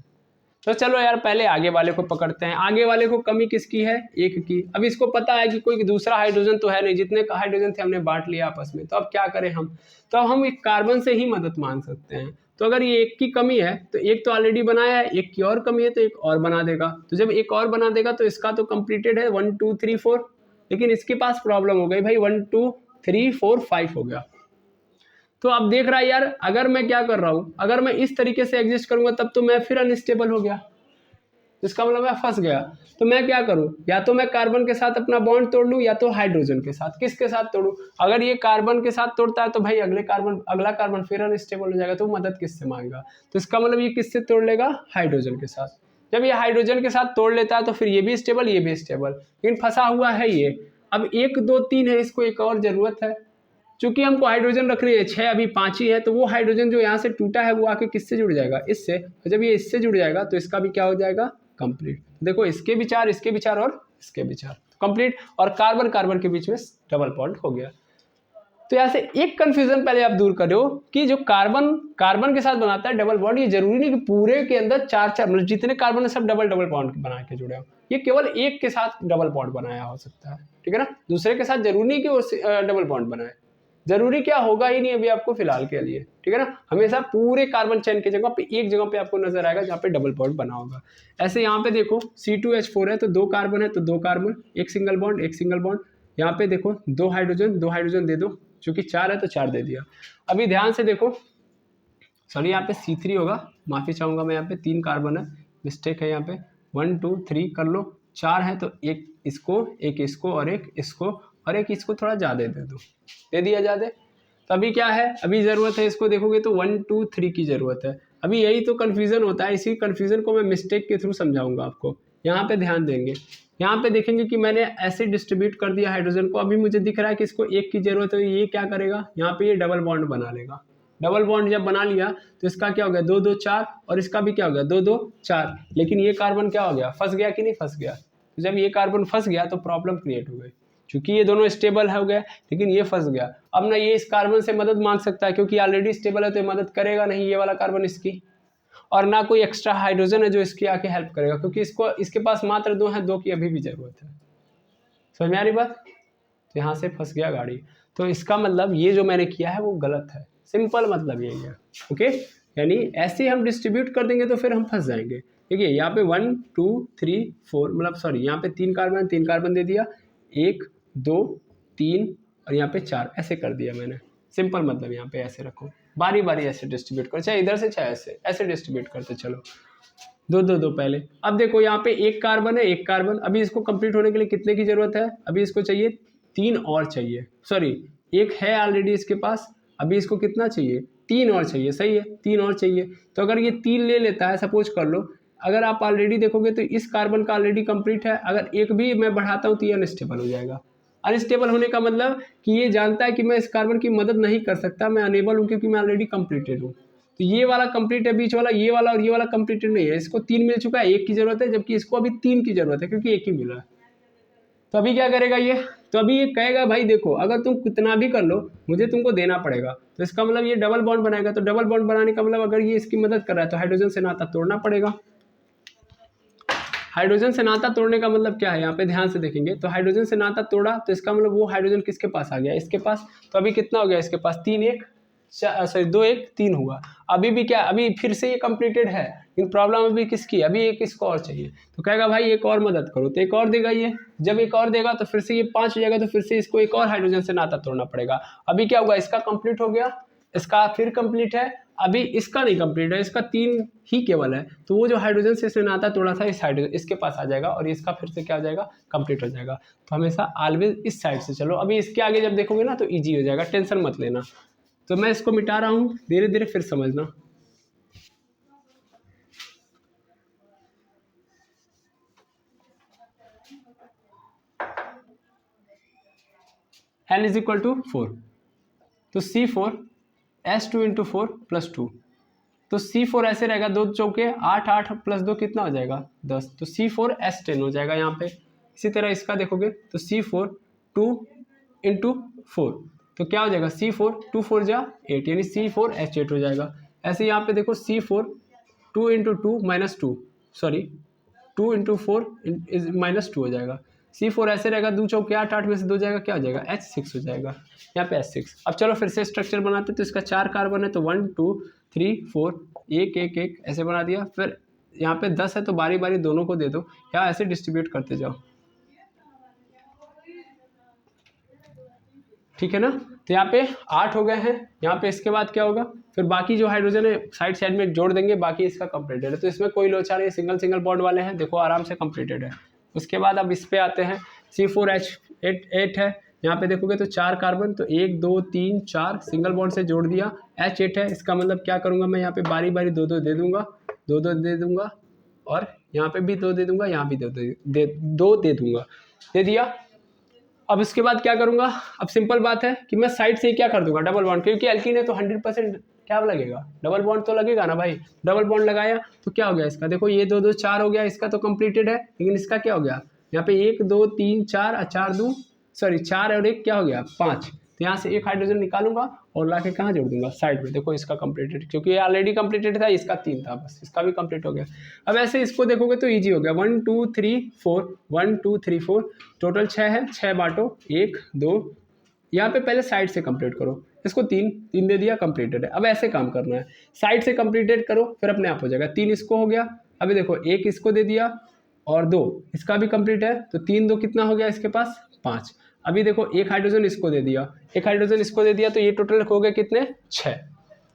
तो चलो यार पहले आगे वाले को पकड़ते हैं। आगे वाले को कमी किसकी है, 1 की। अब इसको पता है कि कोई दूसरा हाइड्रोजन तो है नहीं, जितने हाइड्रोजन थे हमने बांट लिया आपस में। तो अब क्या करें हम, तो अब हम एक कार्बन से ही मदद मांग सकते हैं। तो अगर ये 1 की कमी है तो 1 तो ऑलरेडी बनाया है, 1 की और कमी है तो 1 और बना देगा। तो जब 1 और बना देगा तो इसका तो कंप्लीटेड है 1 2 3 4, लेकिन इसके पास प्रॉब्लम हो गई भाई, 1 2 3 4 5 हो गया। तो अब देख रहा है यार, अगर मैं क्या कर रहा हूँ, अगर मैं इस तरीके से एग्जिस्ट करूंगा तब तो मैं फिर अनस्टेबल हो गया, इसका मतलब मैं फंस गया। तो मैं क्या करूं, या तो मैं कार्बन के साथ अपना बॉन्ड तोड़ लूं या तो हाइड्रोजन के साथ। किसके साथ तोड़ूं, अगर ये कार्बन के साथ तोड़ता है तो भाई अगला कार्बन फिर अनस्टेबल हो जाएगा, तो मदद किससे मांगेगा। तो इसका मतलब ये किससे तोड़ लेगा, हाइड्रोजन के साथ। जब ये हाइड्रोजन के साथ तोड़ लेता है तो फिर ये भी स्टेबल ये भी स्टेबल, लेकिन फंसा हुआ है ये। अब 1 2 3 है, इसको एक और जरूरत है, चूंकि हमको हाइड्रोजन रखने हैं 6, अभी 5 ही है। तो वो हाइड्रोजन जो यहाँ से टूटा है वो आके किससे जुड़ जाएगा, इससे। और जब ये इससे जुड़ जाएगा तो इसका भी क्या हो जाएगा, कंप्लीट। देखो इसके विचार और इसके विचार कंप्लीट, और कार्बन के बीच में डबल बॉन्ड हो गया। तो यहाँ से एक कंफ्यूजन पहले आप दूर करो कि जो कार्बन के साथ बनाता है डबल बॉन्ड, ये जरूरी नहीं कि पूरे के अंदर 4 मतलब जितने कार्बन है सब डबल बॉन्ड बना के जुड़े हो। ये केवल एक के साथ डबल बॉन्ड बनाया हो सकता है, ठीक है ना। दूसरे के साथ जरूरी नहीं कि वो डबल बॉन्ड बनाए, जरूरी क्या होगा ही नहीं अभी आपको फिलहाल के लिए, ठीक है ना। हमेशा पूरे कार्बन चेन की जगह पे एक जगह पे आपको नजर आएगा जहाँ पे डबल बॉन्ड बना होगा। ऐसे यहाँ पे देखो C2H4 है तो 2 कार्बन है तो 2 कार्बन, एक सिंगल बॉन्ड। यहाँ पे देखो 2 हाइड्रोजन दे दो, चूंकि 4 है तो 4 दे दिया। अभी ध्यान से देखो, सॉरी यहाँ पे C3 होगा, माफी चाहूंगा मैं, यहाँ पे 3 कार्बन है, मिस्टेक है यहाँ पे। 1 2 3 कर लो, 4 है तो एक इसको और एक इसको थोड़ा ज़्यादा दे दिया ज़्यादा। तो अभी क्या है, अभी ज़रूरत है इसको देखोगे तो 1 2 3 की ज़रूरत है। अभी यही तो कन्फ्यूज़न होता है, इसी कन्फ्यूज़न को मैं मिस्टेक के थ्रू समझाऊंगा आपको। यहाँ पे ध्यान देंगे, यहाँ पे देखेंगे कि मैंने ऐसे डिस्ट्रीब्यूट कर दिया हाइड्रोजन को। अभी मुझे दिख रहा है कि इसको 1 की ज़रूरत है, ये क्या करेगा, यहाँ पे ये डबल बॉन्ड बना लेगा। डबल बॉन्ड जब बना लिया तो इसका क्या हो गया, 2 2 4, और इसका भी क्या हो गया, 2 2 4। लेकिन ये कार्बन क्या हो गया, फंस गया कि नहीं फंस गया। तो जब ये कार्बन फंस गया तो प्रॉब्लम क्रिएट हो गई, क्योंकि ये दोनों स्टेबल हो गए लेकिन ये फंस गया। अब ना ये इस कार्बन से मदद मांग सकता है, क्योंकि ऑलरेडी स्टेबल है तो ये मदद करेगा नहीं ये वाला कार्बन इसकी, और ना कोई एक्स्ट्रा हाइड्रोजन है जो इसकी आके हेल्प करेगा, क्योंकि इसके पास मात्र 2 है, 2 की अभी भी जरूरत है। समझ में आ रही बात। तो यहाँ से फंस गया गाड़ी। तो इसका मतलब ये जो मैंने किया है वो गलत है, सिंपल मतलब यही है। ओके, यानी ऐसे हम डिस्ट्रीब्यूट कर देंगे तो फिर हम फंस जाएंगे। देखिए यहाँ पे 1 2 3 4 मतलब सॉरी यहाँ पे 3 कार्बन दे दिया, 1 2 3 और यहाँ पे 4 ऐसे कर दिया मैंने। सिंपल मतलब यहाँ पे ऐसे रखो, बारी बारी ऐसे डिस्ट्रीब्यूट करो, चाहे इधर से चाहे ऐसे डिस्ट्रीब्यूट करते चलो, 2 2 2 पहले। अब देखो यहाँ पे 1 कार्बन है, 1 कार्बन, अभी इसको कंप्लीट होने के लिए कितने की जरूरत है, अभी इसको चाहिए 3 और चाहिए, सॉरी 1 है ऑलरेडी इसके पास, अभी इसको कितना चाहिए, 3 और चाहिए, सही है 3 और चाहिए। तो अगर ये 3 ले लेता है, सपोज कर लो, अगर आप ऑलरेडी देखोगे तो इस कार्बन का ऑलरेडी कंप्लीट है, अगर 1 भी मैं बढ़ाता हूँ तो ये अनस्टेबल हो जाएगा। अनस्टेबल होने का मतलब कि ये जानता है कि मैं इस कार्बन की मदद नहीं कर सकता, मैं अनेबल हूँ क्योंकि मैं ऑलरेडी कंप्लीटेड हूँ। तो ये वाला कंप्लीट है, बीच वाला ये वाला और ये वाला कंप्लीटेड नहीं है। इसको 3 मिल चुका है, 1 की जरूरत है, जबकि इसको अभी 3 की जरूरत है क्योंकि 1 ही मिला है। तो अभी क्या करेगा ये, तो अभी ये कहेगा भाई देखो अगर तुम कितना भी कर लो मुझे तुमको देना पड़ेगा। तो इसका मतलब ये डबल बॉन्ड बनाएगा। तो डबल बॉन्ड बनाने का मतलब अगर ये इसकी मदद कर रहा है तो हाइड्रोजन से नाता तोड़ना पड़ेगा। हाइड्रोजन से नाता तोड़ने का मतलब क्या है, यहाँ पे ध्यान से देखेंगे तो हाइड्रोजन से नाता तोड़ा तो इसका मतलब वो हाइड्रोजन किसके पास आ गया, इसके पास। तो अभी कितना हो गया इसके पास, 3 1 सॉरी 2 1 3 हुआ। अभी भी क्या, अभी फिर से ये कंप्लीटेड है, लेकिन प्रॉब्लम अभी किसकी, अभी एक इसको और चाहिए। तो कहेगा भाई एक और मदद करो, तो एक और देगा ये। जब एक और देगा तो फिर से ये 5 हो जाएगा, तो फिर से इसको एक और हाइड्रोजन से नाता तोड़ना पड़ेगा। अभी क्या हुआ, इसका कंप्लीट हो गया, इसका फिर कंप्लीट है, अभी इसका नहीं कंप्लीट है, इसका 3 ही केवल है। तो वो जो हाइड्रोजन से इसने नाता तोड़ा था इस हाइड्रोजन इसके पास आ जाएगा और इसका फिर से क्या हो जाएगा, कंप्लीट हो जाएगा। तो हमेशा ऑलवेज इस साइड से चलो। अभी इसके आगे जब देखोगे ना तो ईजी हो जाएगा, टेंशन मत लेना। तो मैं इसको मिटा रहा हूँ, धीरे धीरे फिर समझना। n इज इक्वल टू 4, तो C4 S2 इंटू 4 प्लस 2। तो C4 ऐसे रहेगा, 2 चौके 8, 8 प्लस 2 कितना हो जाएगा 10। तो C4 S10 हो जाएगा यहाँ पे। इसी तरह इसका देखोगे तो C4 2 इंटू 4, तो क्या हो जाएगा C4 2 4 जा 8, यानी C4 H8 हो जाएगा। ऐसे यहाँ पे देखो C4 2 into 2 minus 2, sorry 2 into 4 minus 2 हो जाएगा। C4 ऐसे रहेगा, 2 चौके 8, 8 में से 2 जाएगा, क्या हो जाएगा H6 हो जाएगा, यहाँ पे H6। अब चलो फिर से स्ट्रक्चर बनाते, तो इसका 4 कार्बन है तो 1 2 3 4 1 1 1 ऐसे बना दिया। फिर यहाँ पे 10 है तो बारी बारी दोनों को दे दो, या ऐसे डिस्ट्रीब्यूट करते जाओ, ठीक है ना। तो यहाँ पे 8 हो गए हैं। यहाँ पे इसके बाद क्या होगा, फिर बाकी जो हाइड्रोजन है साइड साइड में जोड़ देंगे, बाकी इसका कंप्लीटेड है। तो इसमें कोई लोचा नहीं, सिंगल सिंगल बॉन्ड वाले हैं, देखो आराम से कंप्लीटेड है। उसके बाद अब इस पे आते हैं, C4H8 है, यहाँ पे देखोगे तो 4 कार्बन, तो 1 2 3 4 सिंगल बॉन्ड से जोड़ दिया। H8 है, इसका मतलब क्या करूँगा मैं, यहाँ पे बारी बारी 2 2 दे दूंगा, 2 2 दे दूंगा, और यहाँ पे भी 2 दे दूंगा, यहाँ भी 2 दे दूंगा, दे दिया। अब इसके बाद क्या करूंगा, अब सिंपल बात है कि मैं साइड से ही क्या कर दूंगा, डबल बॉन्ड, क्योंकि एल्कीन है तो 100% क्या लगेगा, डबल बॉन्ड तो लगेगा ना भाई। डबल बॉन्ड लगाया तो क्या हो गया इसका, देखो ये 2 2 4 हो गया, इसका तो कंप्लीटेड है, लेकिन इसका क्या हो गया, यहाँ पे 1 2 3 4 4 2 सॉरी 4 और 1 क्या हो गया 5। तो यहाँ से एक हाइड्रोजन निकालूंगा और लाके कहाँ जोड़ दूंगा, साइड में। देखो इसका कंप्लीटेड, क्योंकि ये ऑलरेडी कंप्लीटेड था, इसका 3 था, बस इसका भी कंप्लीट हो गया। अब ऐसे इसको देखोगे तो इजी हो गया, 1 2 3 4 1 2 3 4 टोटल 6 है, 6 बांटो 1 2, यहाँ पे पहले साइड से कंप्लीट करो, इसको 3 3 दे दिया, कंप्लीटेड है। अब ऐसे काम करना है, साइड से कंप्लीटेड करो फिर अपने आप हो जाएगा। 3 इसको हो गया, अभी देखो 1 इसको दे दिया और 2 इसका भी कंप्लीट है, तो 3 2 कितना हो गया इसके पास 5। अभी देखो 1 हाइड्रोजन इसको दे दिया, 1 हाइड्रोजन इसको दे दिया, तो ये टोटल हो गए कितने 6,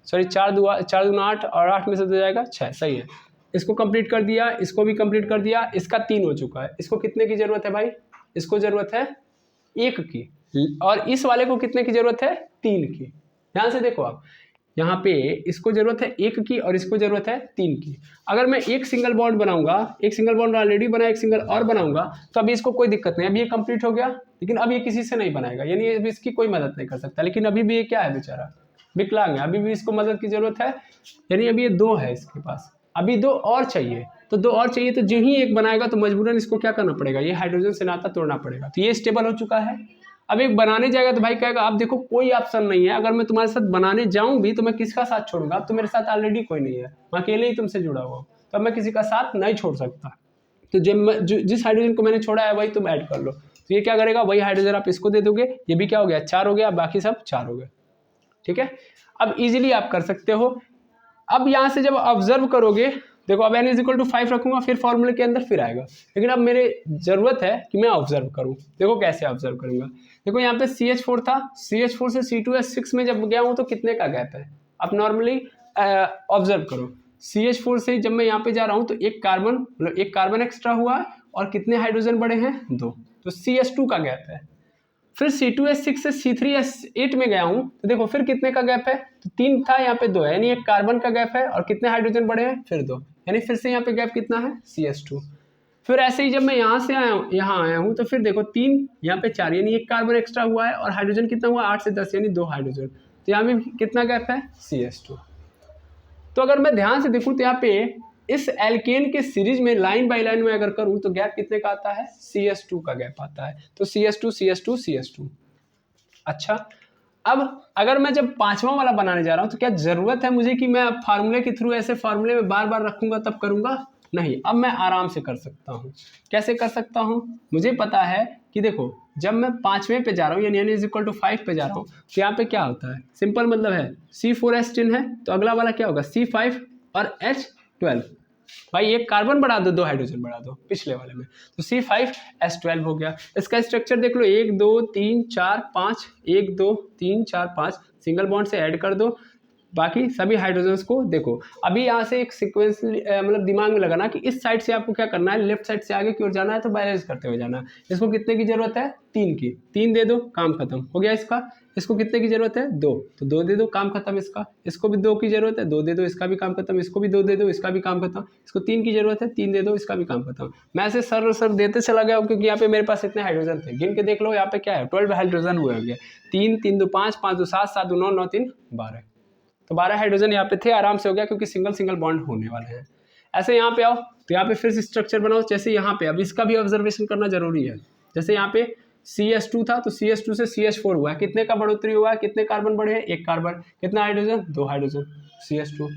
सॉरी 4 2 8 और 8 में से दे जाएगा 6, सही है। इसको कंप्लीट कर दिया, इसको भी कंप्लीट कर दिया, इसका 3 हो चुका है। इसको कितने की जरूरत है भाई, इसको जरूरत है 1 की, और इस वाले को कितने की जरूरत है 3 की। ध्यान से देखो आप, यहाँ पे इसको जरूरत है 1 की और इसको जरूरत है 3 की। अगर मैं एक सिंगल बॉन्ड बनाऊंगा, एक सिंगल बॉन्ड ऑलरेडी बना, एक सिंगल और बनाऊंगा, तो अभी इसको कोई दिक्कत नहीं, अभी ये कंप्लीट हो गया, लेकिन अब ये किसी से नहीं बनाएगा, यानी अभी इसकी कोई मदद नहीं कर सकता। लेकिन अभी भी ये क्या है बेचारा, विकलांग है, अभी भी इसको मदद की जरूरत है, यानी अभी ये 2 है इसके पास, अभी 2 और चाहिए। तो 2 और चाहिए, तो जो ही एक बनाएगा तो मजबूरन इसको क्या करना पड़ेगा, ये हाइड्रोजन से नाता तोड़ना पड़ेगा। तो ये स्टेबल हो चुका है। अब एक बनाने जाएगा तो भाई कहेगा आप देखो कोई ऑप्शन नहीं है, अगर मैं तुम्हारे साथ बनाने जाऊं भी तो मैं किसका साथ छोड़ूंगा, अब तो मेरे साथ ऑलरेडी कोई नहीं है, मैं अकेले ही तुमसे जुड़ा हुआ हूं, तो अब मैं किसी का साथ नहीं छोड़ सकता। तो जिस हाइड्रोजन को मैंने छोड़ा है वही तुम ऐड कर लो। तो ये क्या करेगा, वही हाइड्रोजन आप इसको दे दोगे, ये भी क्या हो गया 4 हो गया, बाकी सब 4 हो गए, ठीक है। अब इजीली आप कर सकते हो। अब यहाँ से जब ऑब्जर्व करोगे, देखो अब n इज इक्वल टू 5 रखूंगा, फिर फॉर्मूले के अंदर फिर आएगा, लेकिन अब मेरे जरूरत है कि मैं ऑब्जर्व करूं। देखो कैसे ऑब्जर्व करूंगा, देखो यहाँ पे CH4 था, CH4 से C2H6 में जब गया हूं तो कितने का गैप है, अब नॉर्मली ऑब्जर्व करो। CH4 से जब मैं यहाँ पे जा रहा हूँ तो एक कार्बन, मतलब एक कार्बन एक्स्ट्रा हुआ है, और कितने हाइड्रोजन बढ़े हैं 2, तो CH2 का गैप है। फिर C2H6 से C3H8 में गया हूँ तो देखो फिर कितने का गैप है, तो 3 था, यहाँ पे 2 है, यानी एक कार्बन का गैप है, और कितने हाइड्रोजन बढ़े हैं फिर 2, यानी फिर से यहाँ पे गैप कितना है CH2। फिर ऐसे ही जब मैं यहाँ से आया हूँ, यहाँ आया हूँ, तो फिर देखो 3 यहाँ पे 4 यानी 1 कार्बन एक्स्ट्रा हुआ है, और हाइड्रोजन कितना हुआ 8 से 10 यानी 2 हाइड्रोजन। तो यहाँ में कितना गैप है CH2। तो अगर मैं ध्यान से देखूँ तो यहाँ पे इस एल्केन के सीरीज में लाइन बाय लाइन में अगर करूँ तो गैप कितने का आता है CH2 का गैप आता है। तो CH2 CH2 CH2। अच्छा, अब अगर मैं जब 5वां वाला बनाने जा रहा हूं तो क्या जरूरत है मुझे कि मैं फार्मूले के थ्रू ऐसे फार्मूले में बार बार रखूंगा तब करूंगा? नहीं, अब मैं आराम से कर सकता हूं। कैसे कर सकता हूं? मुझे पता है कि देखो जब मैं 5वें पे जा रहा हूं यानी n इज इक्वल टू 5 पे जा रहा हूं तो यहाँ पे क्या होता है, सिंपल मतलब है C4H10 है तो अगला वाला क्या होगा C5 और H12। भाई एक कार्बन बढ़ा दो, 2 हाइड्रोजन बढ़ा दो पिछले वाले में, तो C5H12 हो गया। इसका स्ट्रक्चर देख लो 1 2 3 4 5, 1 2 3 4 5 सिंगल बॉन्ड से ऐड कर दो बाकी सभी हाइड्रोजन्स को। देखो अभी यहाँ से एक सीक्वेंस मतलब दिमाग में लगाना कि इस साइड से आपको क्या करना है, लेफ्ट साइड से आगे की ओर जाना है तो बैलेंस करते हुए जाना है। इसको कितने की जरूरत है 3 की, 3 दे दो काम खत्म हो गया इसका। इसको कितने की जरूरत है 2, तो 2 दे दो काम खत्म इसका। इसको भी 2 की जरूरत है, 2 दे दो इसका भी काम खत्म। इसको भी 2 दे दो इसका भी काम खत्म। इसको 3 की जरूरत है, 3 दे दो इसका भी काम खत्म। मैं ऐसे सर देते चला गया क्योंकि यहाँ पे मेरे पास इतने हाइड्रोजन थे। गिन के देख लो यहाँ पे क्या है 12 हाइड्रोजन हुए हो गया। 3 3 2 5 5 2 7 7 2 9 9 3 12, तो 12 हाइड्रोजन यहाँ पे थे, आराम से हो गया क्योंकि सिंगल सिंगल बॉन्ड होने वाले हैं। ऐसे यहाँ पे आओ तो यहाँ पे फिर से स्ट्रक्चर बनाओ जैसे यहाँ पे। अब इसका भी ऑब्जर्वेशन करना जरूरी है। जैसे यहाँ पे CH2 था तो CH2 से CH4 हुआ है, कितने का बढ़ोतरी हुआ है, कितने कार्बन बढ़े हैं 1 कार्बन, कितना हाइड्रोजन 2 हाइड्रोजन CH2।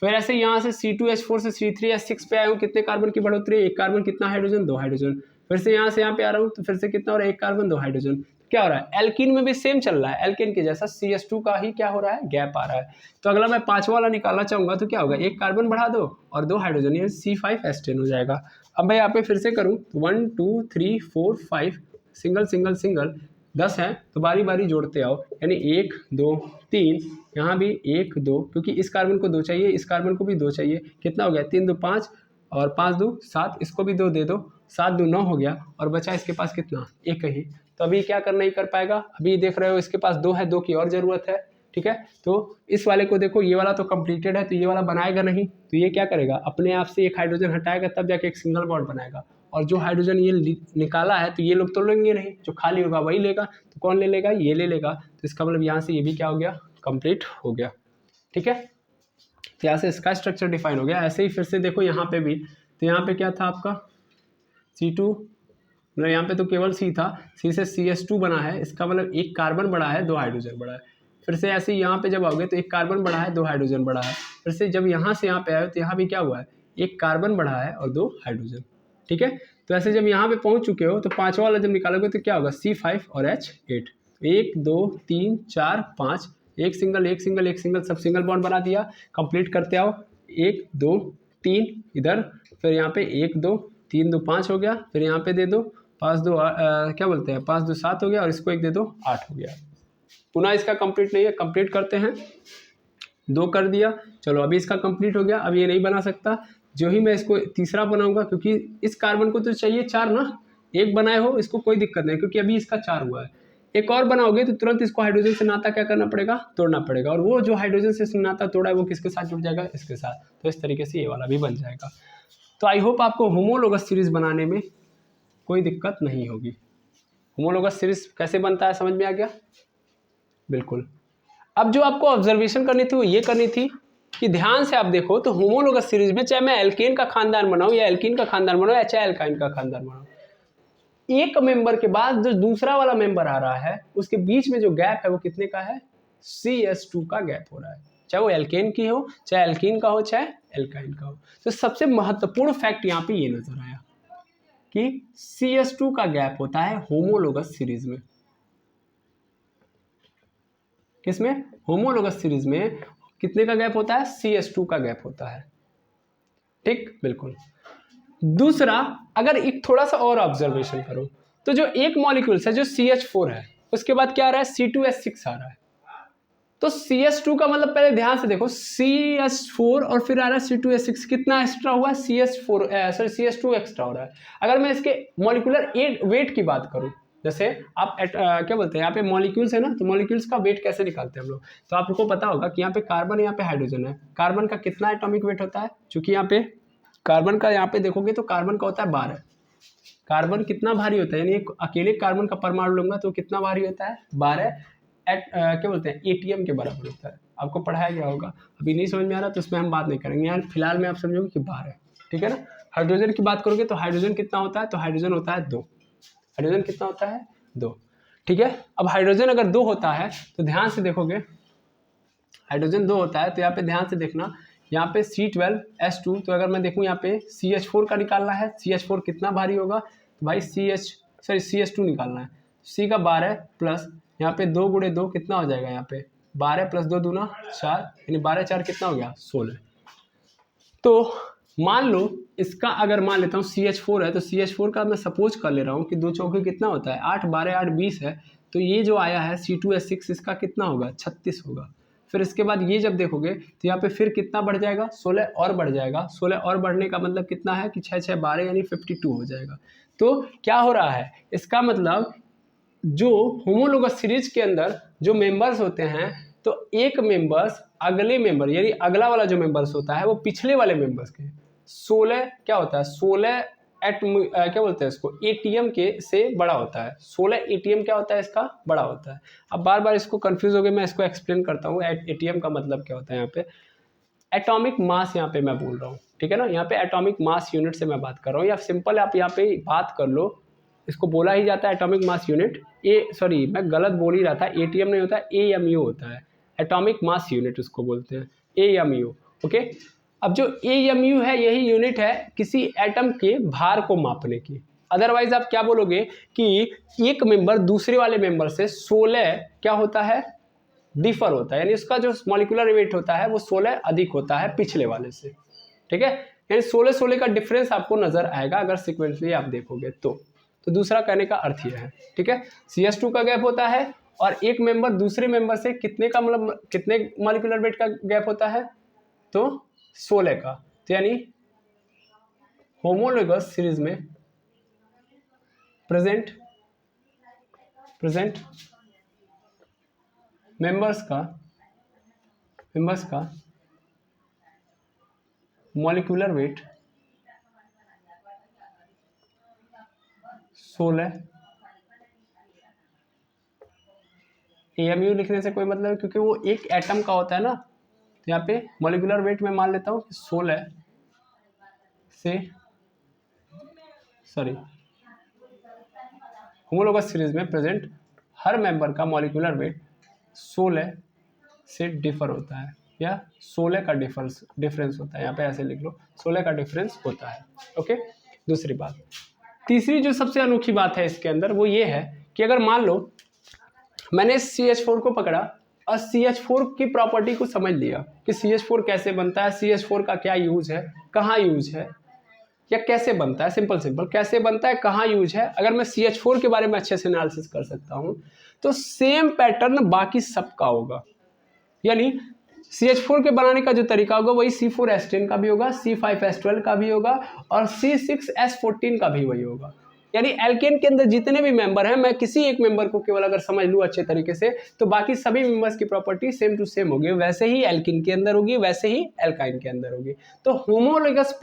फिर ऐसे यहाँ से C2H4 से C3H6 पे आया हूँ, कितने कार्बन की बढ़ोतरी है 1 कार्बन, कितना हाइड्रोजन 2 हाइड्रोजन। फिर से यहाँ पे आ रहा हूँ तो फिर से कितना हो रहा है 1 कार्बन 2 हाइड्रोजन। क्या हो रहा है एल्कीन में भी सेम चल रहा है, एल्कीन के जैसा CH2 का ही क्या हो रहा है गैप आ रहा है। तो अगला मैं 5वां वाला निकालना चाहूंगा तो क्या होगा 1 कार्बन बढ़ा दो और 2 हाइड्रोजन, ये C5H10 हो जाएगा। अब मैं यहाँ पे फिर से करूँ 1 2 3 4 5 सिंगल सिंगल सिंगल 10 है तो बारी बारी जोड़ते आओ, यानी 1 2 3, यहाँ भी 1 2 क्योंकि इस कार्बन को 2 चाहिए, इस कार्बन को भी 2 चाहिए। कितना हो गया 3 2 5 और 5 2 7, इसको भी 2 दे दो, 7 2 9 हो गया और बचा इसके पास कितना 1 ही। तो अभी क्या कर नहीं कर पाएगा, अभी देख रहे हो इसके पास 2 है, 2 की और ज़रूरत है। ठीक है, तो इस वाले को देखो ये वाला तो कंप्लीटेड है तो ये वाला बनाएगा नहीं, तो ये क्या करेगा अपने आप से एक हाइड्रोजन हटाएगा तब जाके एक सिंगल बॉन्ड बनाएगा। और जो हाइड्रोजन ये निकाला है तो ये लोग तो लेंगे नहीं, जो खाली होगा वही लेगा। तो कौन ले लेगा, ये ले लेगा। तो इसका मतलब यहाँ से ये भी क्या हो गया कंप्लीट हो गया। ठीक है, तो यहाँ से इसका स्ट्रक्चर डिफाइन हो गया। ऐसे ही फिर से देखो यहाँ पे भी, तो यहाँ पे क्या था आपका C2, मतलब यहाँ पे तो केवल C था, C से CH2 बना है, इसका मतलब 1 कार्बन बढ़ा है 2 हाइड्रोजन बढ़ा है। फिर से ऐसे ही यहाँ पे जब आओगे तो 1 कार्बन बढ़ा है 2 हाइड्रोजन बढ़ा है। फिर से जब यहाँ से यहाँ पे आए तो यहाँ भी क्या हुआ है 1 कार्बन बढ़ा है और 2 हाइड्रोजन। ठीक है, तो ऐसे जब यहाँ पे पहुँच चुके हो तो 5वां वाला जब निकालोगे तो क्या होगा C5 और H8, 1 2 3 4 5, एक सिंगल सब सिंगल बॉन्ड बना दिया। कंप्लीट करते आओ 1 2 3 इधर, फिर यहाँ पे 1 2 3 2 5 हो गया। फिर यहाँ पे दे दो 5 2 क्या बोलते हैं 5 2 7 हो गया और इसको 1 दे दो 8 हो गया। पुनः इसका कंप्लीट नहीं है, कंप्लीट करते हैं 2 कर दिया। चलो अभी इसका कंप्लीट हो गया। अब ये नहीं बना सकता, जो ही मैं इसको तीसरा बनाऊंगा क्योंकि इस कार्बन को तो चाहिए 4 ना, 1 बनाए हो इसको कोई दिक्कत नहीं क्योंकि अभी इसका 4 हुआ है। एक और बनाओगे तो तुरंत इसको हाइड्रोजन से नाता क्या करना पड़ेगा, तोड़ना पड़ेगा। और वो जो हाइड्रोजन से नाता तोड़ा है वो किसके साथ जुड़ जाएगा, इसके साथ। तो इस तरीके से ये वाला भी बन जाएगा। तो आई होप आपको होमोलोगस सीरीज बनाने में कोई दिक्कत नहीं होगी। होमोलोगस सीरीज कैसे बनता है समझ में आ गया, बिल्कुल। अब जो आपको ऑब्जर्वेशन करनी थी वो ये करनी थी कि ध्यान से आप देखो तो होमोलोगस सीरीज में चाहे मैं एल्केन का खानदान बनाऊं या एल्कीन का खानदान बनाऊं या चाहे एल्काइन का खानदान बनाऊं, एक मेंबर के बाद जो दूसरा वाला मेंबर आ रहा है उसके बीच में जो गैप है वो कितने का है, CH2 का गैप हो रहा है। चाहे वो एल्केन की हो, चाहे एल्कीन का हो, चाहे एल्काइन का हो। तो सबसे महत्वपूर्ण फैक्ट यहाँ पे ये नजर आया कि CH2 का गैप होता है होमोलोगस सीरीज में। किसमें, होमोलोगस सीरीज में कितने का गैप होता है, CH2 का गैप होता है। ठीक, बिल्कुल। दूसरा, अगर एक थोड़ा सा और ऑब्जर्वेशन करो तो जो एक मॉलिक्यूल्स है जो CH4 है उसके बाद क्या आ रहा है C2H6 आ रहा है। तो CH2 का मतलब पहले ध्यान से देखो CH4 और फिर आ रहा है C2H6, कितना एक्स्ट्रा हुआ है CH2 एक्स्ट्रा हो रहा है। अगर मैं इसके मॉलिक्यूलर वेट की बात करूं, जैसे आप क्या बोलते हैं यहाँ पे मॉलिक्यूल्स है ना, तो मॉलिक्यूल्स का वेट कैसे निकालते हैं हम लोग, तो आपको पता होगा कि यहाँ पे कार्बन यहाँ पे हाइड्रोजन है। कार्बन का कितना एटॉमिक वेट होता है, चूंकि यहाँ पे कार्बन का यहाँ पे देखोगे तो कार्बन का होता है 12, कार्बन कितना भारी होता है, यानी एक अकेले कार्बन का परमाणु लूंगा तो कितना भारी होता है, 12 क्या बोलते हैं एटीएम के बराबर होता है। आपको पढ़ाया गया होगा, अभी नहीं समझ में आ रहा तो उसमें हम बात नहीं करेंगे, यार फिलहाल में आप समझोगे कि 12, ठीक है ना। हाइड्रोजन की बात करोगे तो हाइड्रोजन कितना होता है, तो हाइड्रोजन होता है 2। हाइड्रोजन कितना होता है, 2, ठीक है। अब हाइड्रोजन अगर 2 होता है तो ध्यान से देखोगे, हाइड्रोजन 2 होता है तो यहाँ पे ध्यान से देखना, यहाँ पे C12H2, तो अगर मैं देखूँ यहाँ पे CH4 का निकालना है, CH4 कितना भारी होगा, तो भाई CH2 निकालना है। C का 12 प्लस यहाँ पे 2 गुणे 2 कितना हो जाएगा, यहाँ पे 12 प्लस 2 दूना 4, यानी 12 4 कितना हो गया, 16। तो मान लो इसका अगर मान लेता हूँ CH4 है, तो CH4 का मैं सपोज कर ले रहा हूँ कि 2 चौके कितना होता है, 8 12 8 20 है, तो ये जो आया है C2H6 इसका कितना होगा, 36 होगा। फिर इसके बाद ये जब देखोगे तो यहाँ पे फिर कितना बढ़ जाएगा, 16 और बढ़ जाएगा। 16 और बढ़ने का मतलब कितना है कि 6 6 12 यानी 52 हो जाएगा। तो क्या हो रहा है, इसका मतलब जो होमोलोगस सीरीज के अंदर जो मेंबर्स होते हैं, तो एक मेंबर्स अगले मेंबर यानी अगला वाला जो मेंबर्स होता है वो पिछले वाले मेंबर्स के 16 क्या होता है, 16 क्या बोलते हैं इसको, एटीएम के से बड़ा होता है। 16 एटीएम क्या होता है, इसका बड़ा होता है। अब बार बार इसको कंफ्यूज हो गए, मैं इसको एक्सप्लेन करता हूँ। एटीएम का मतलब क्या होता है, यहाँ पे एटॉमिक मास यहाँ पे मैं बोल रहा हूँ, ठीक है ना। यहाँ पे एटॉमिक मास यूनिट से मैं बात कर रहा हूँ, या सिंपल आप यहाँ पे बात कर लो, इसको बोला ही जाता है एटॉमिक मास यूनिट। सॉरी मैं गलत बोल ही रहा था, एटीएम नहीं होता, एएमयू होता है, एटॉमिक मास यूनिट उसको बोलते हैं, एएमयू, ओके। अब जो एएमयू है यही यूनिट है किसी एटम के भार को मापने की। अदरवाइज आप क्या बोलोगे कि एक मेंबर दूसरे वाले मेंबर से 16 क्या होता है, डिफर होता है, यानी उसका जो मॉलिक्यूलर वेट होता है वो 16 अधिक होता है पिछले वाले से, ठीक है। यानी 16 16 का डिफरेंस आपको नजर आएगा अगर सिक्वेंसली आप देखोगे तो दूसरा कहने का अर्थ यह है, ठीक है। CH2 का गैप होता है और एक मेंबर दूसरे मेंबर से कितने का, मतलब कितने मॉलिक्यूलर वेट का गैप होता है, तो 16 का। तो यानी होमोलोगस सीरीज में प्रेजेंट मेंबर्स का मॉलिक्यूलर वेट 16। एएमयू लिखने से कोई मतलब, क्योंकि वो एक एटम का होता है ना, तो यहाँ पे मॉलिक्यूलर वेट में मान लेता हूँ 16 से, सॉरी होमोलोगस सीरीज में प्रेजेंट हर मेंबर का मॉलिक्यूलर वेट 16 से डिफर होता है, या 16 का डिफरेंस होता है, यहाँ पे ऐसे लिख लो 16 का डिफरेंस होता है, ओके। दूसरी बात, तीसरी जो सबसे अनोखी बात है इसके अंदर वो ये है कि अगर मान लो मैंने CH4 को पकड़ा और CH4 की प्रॉपर्टी को समझ लिया कि CH4 कैसे बनता है, CH4 का क्या यूज है, कहाँ यूज है, या कैसे बनता है, सिंपल कैसे बनता है, कहाँ यूज है। अगर मैं CH4 के बारे में अच्छे से एनालिसिस कर सकता हूँ तो सेम पैटर्न बाकी सबका होगा, यानी CH4 के बनाने का जो तरीका होगा वही C4H10 का भी होगा, C5H12 का भी होगा और C6H14 का भी वही होगा। यानी एल्केन के अंदर जितने भी मेंबर हैं, मैं किसी एक मेंबर को केवल अगर समझ लूँ अच्छे तरीके से तो बाकी सभी मेंबर्स की प्रॉपर्टी सेम टू सेम होगी। वैसे ही एल्किन के अंदर होगी, वैसे ही एल्काइन के अंदर होगी। तो होमोलोगस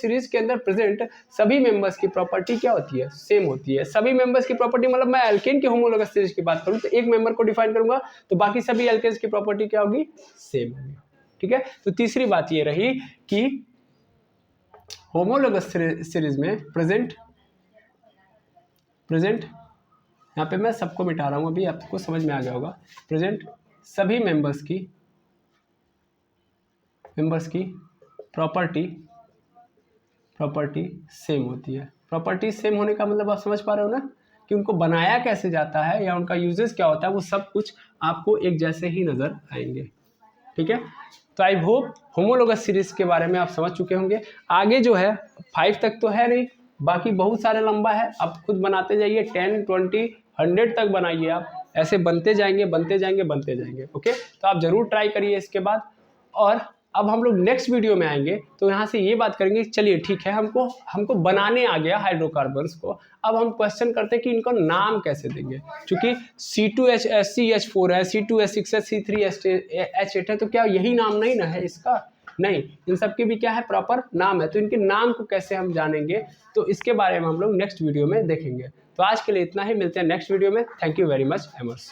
सीरीज के अंदर प्रेजेंट सभी मेंबर्स की प्रॉपर्टी क्या होती है, सेम होती है। सभी मेंबर्स की प्रॉपर्टी मतलब मैं एल्केन के होमोलोगस सीरीज की बात करूँ तो एक मेंबर को डिफाइन करूंगा तो बाकी सभी एल्केन्स की प्रॉपर्टी क्या होगी, सेम होगी, ठीक है। तो तीसरी बात ये रही कि होमोलोगस सीरीज में प्रेजेंट यहाँ पे मैं सबको मिटा रहा हूँ, अभी आपको समझ में आ गया होगा। प्रेजेंट सभी मेंबर्स की प्रॉपर्टी सेम होती है। प्रॉपर्टी सेम होने का मतलब आप समझ पा रहे हो ना कि उनको बनाया कैसे जाता है या उनका यूजेस क्या होता है, वो सब कुछ आपको एक जैसे ही नजर आएंगे, ठीक है। तो आई होप होमोलोगस सीरीज के बारे में आप समझ चुके होंगे। आगे जो है 5 तक तो है नहीं, बाकी बहुत सारे लंबा है, आप खुद बनाते जाइए, 10 20 100 तक बनाइए, आप ऐसे बनते जाएंगे, ओके। तो आप जरूर ट्राई करिए इसके बाद। और अब हम लोग नेक्स्ट वीडियो में आएंगे तो यहाँ से ये बात करेंगे, चलिए ठीक है, हमको बनाने आ गया हाइड्रोकार्बन्स को, अब हम क्वेश्चन करते हैं कि इनको नाम कैसे देंगे। क्योंकि C2CH4 है, C2H6 है, C3H8 है, तो क्या यही नाम नहीं ना है इसका, नहीं, इन सब के भी क्या है, प्रॉपर नाम है। तो इनके नाम को कैसे हम जानेंगे, तो इसके बारे में हम लोग नेक्स्ट वीडियो में देखेंगे। तो आज के लिए इतना ही, मिलते हैं नेक्स्ट वीडियो में। Thank you very much एमर्स।